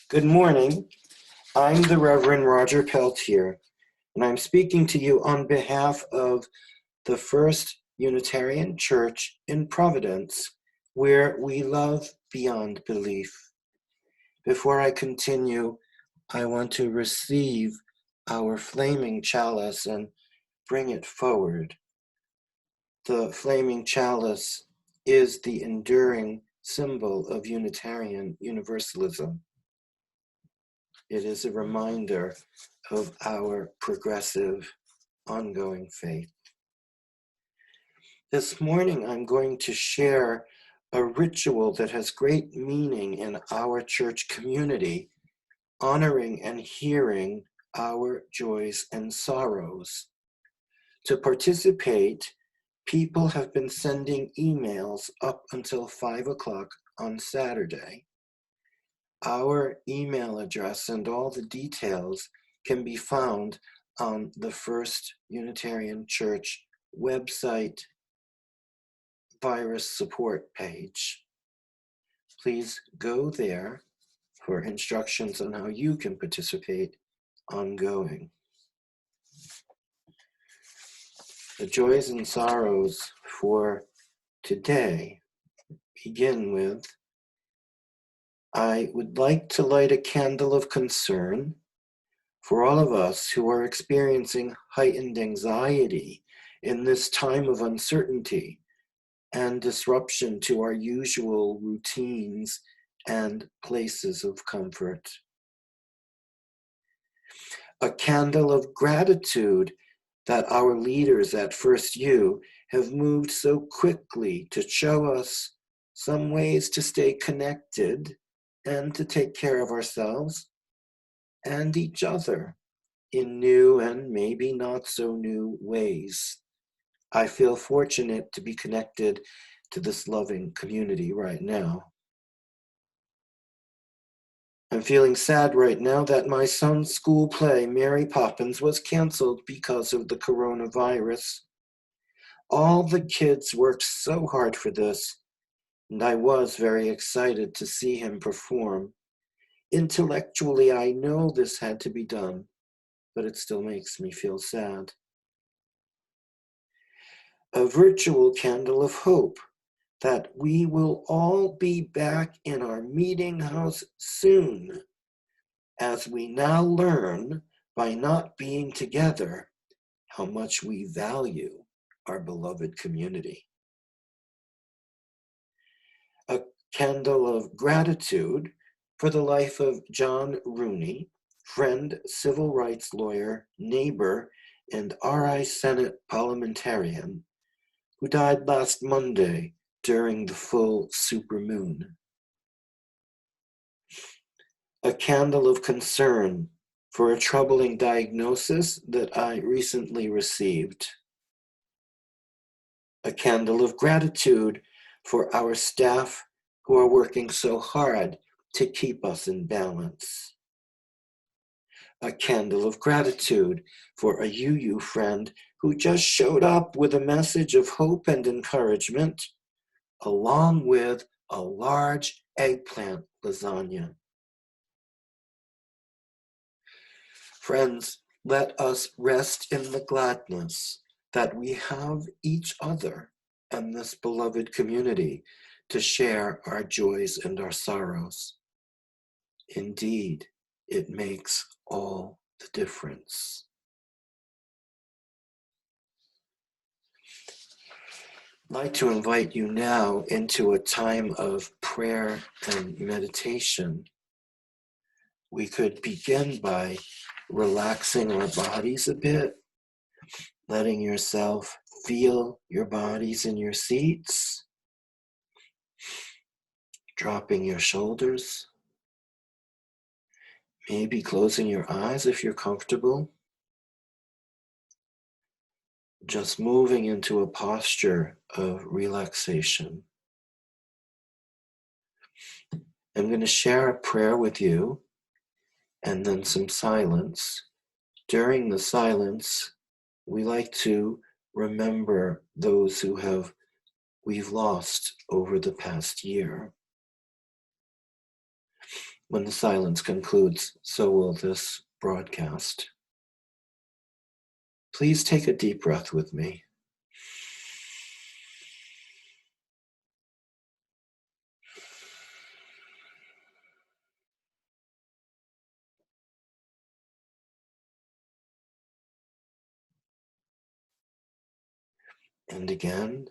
Good morning. I'm the Reverend Roger Peltier, and I'm speaking to you on behalf of the First Unitarian Church in Providence, where we love beyond belief. Before I continue, I want to receive our flaming chalice and bring it forward. The flaming chalice is the enduring symbol of Unitarian Universalism. It is a reminder of our progressive, ongoing faith. This morning, I'm going to share a ritual that has great meaning in our church community, honoring and hearing our joys and sorrows. To participate, people have been sending emails up until 5 o'clock on Saturday. Our email address and all the details can be found on the First Unitarian Church website virus support page. Please go there for instructions on how you can participate ongoing. The joys and sorrows for today begin with, I would like to light a candle of concern for all of us who are experiencing heightened anxiety in this time of uncertainty and disruption to our usual routines and places of comfort. A candle of gratitude that our leaders at First U have moved so quickly to show us some ways to stay connected and to take care of ourselves and each other in new and maybe not so new ways. I feel fortunate to be connected to this loving community right now. I'm feeling sad right now that my son's school play, Mary Poppins, was canceled because of the coronavirus. All the kids worked so hard for this, and I was very excited to see him perform. Intellectually, I know this had to be done, but it still makes me feel sad. A virtual candle of hope that we will all be back in our meeting house soon, as we now learn by not being together how much we value our beloved community. A candle of gratitude for the life of John Rooney, friend, civil rights lawyer, neighbor, and RI Senate parliamentarian, who died last Monday during the full supermoon. A candle of concern for a troubling diagnosis that I recently received. A candle of gratitude for our staff who are working so hard to keep us in balance. A candle of gratitude for a UU friend who just showed up with a message of hope and encouragement, along with a large eggplant lasagna. Friends, let us rest in the gladness that we have each other and this beloved community to share our joys and our sorrows. Indeed, it makes all the difference. I'd like to invite you now into a time of prayer and meditation. We could begin by relaxing our bodies a bit, letting yourself feel your bodies in your seats, dropping your shoulders, maybe closing your eyes if you're comfortable, just moving into a posture of relaxation. I'm going to share a prayer with you and then some silence. During the silence, we like to remember those who we've lost over the past year. When the silence concludes, so will this broadcast. Please take a deep breath with me. And again.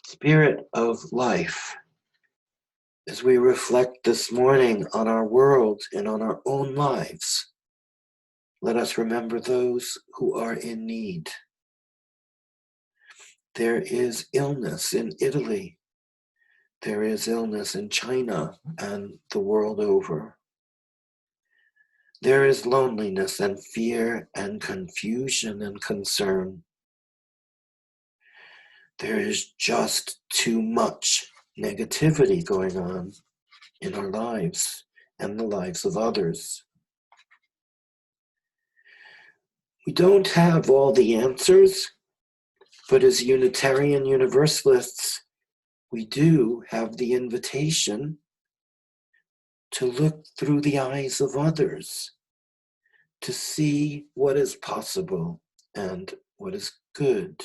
Spirit of life, as we reflect this morning on our world and on our own lives, let us remember those who are in need. There is illness in Italy. There is illness in China and the world over. There is loneliness and fear and confusion and concern. There is just too much negativity going on in our lives and the lives of others. We don't have all the answers, but as Unitarian Universalists, we do have the invitation to look through the eyes of others, to see what is possible and what is good.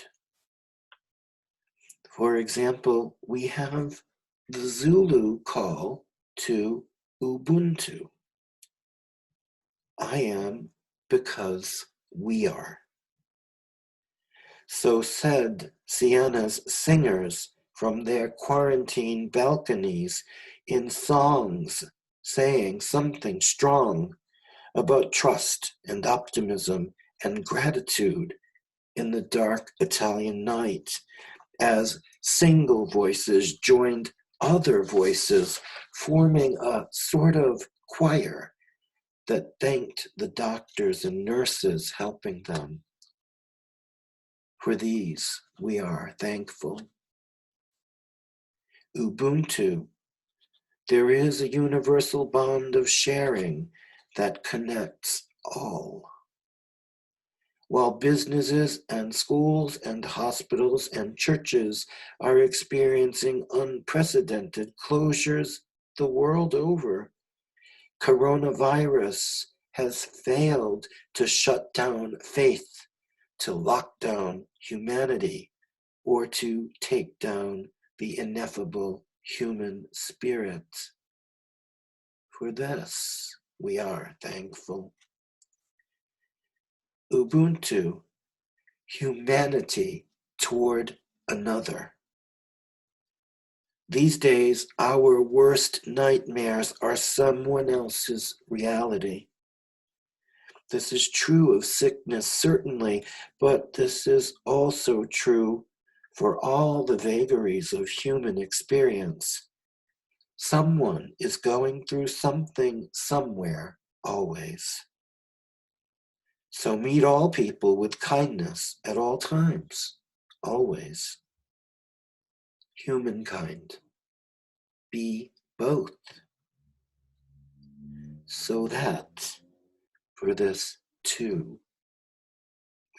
For example, we have the Zulu call to Ubuntu. I am because we are. So said Sienna's singers from their quarantine balconies in songs saying something strong about trust and optimism and gratitude in the dark Italian night, as single voices joined other voices, forming a sort of choir that thanked the doctors and nurses helping them. For these, we are thankful. Ubuntu, there is a universal bond of sharing that connects all. While businesses and schools and hospitals and churches are experiencing unprecedented closures the world over, coronavirus has failed to shut down faith, to lock down humanity, or to take down the ineffable human spirit. For this, we are thankful. Ubuntu, humanity toward another. These days, our worst nightmares are someone else's reality. This is true of sickness, certainly, but this is also true for all the vagaries of human experience. Someone is going through something somewhere, always. So meet all people with kindness at all times, always. Humankind, be both, so that for this too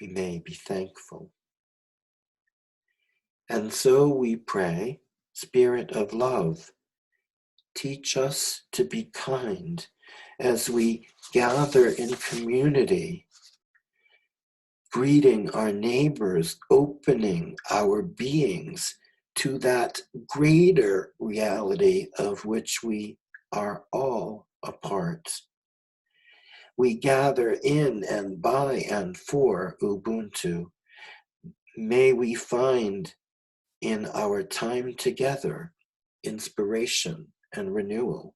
we may be thankful. And so we pray, Spirit of love, teach us to be kind as we gather in community, greeting our neighbors, opening our beings to that greater reality of which we are all a part. We gather in and by and for Ubuntu. May we find in our time together inspiration and renewal.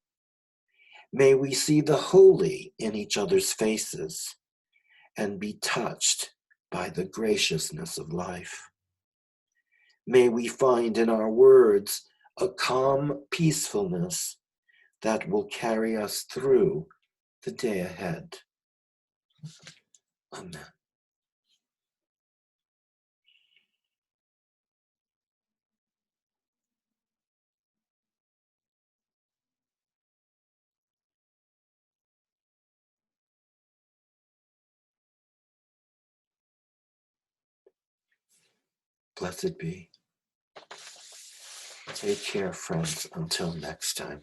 May we see the holy in each other's faces and be touched by the graciousness of life. May we find in our words a calm peacefulness that will carry us through the day ahead. Amen. Blessed be. Take care, friends. Until next time.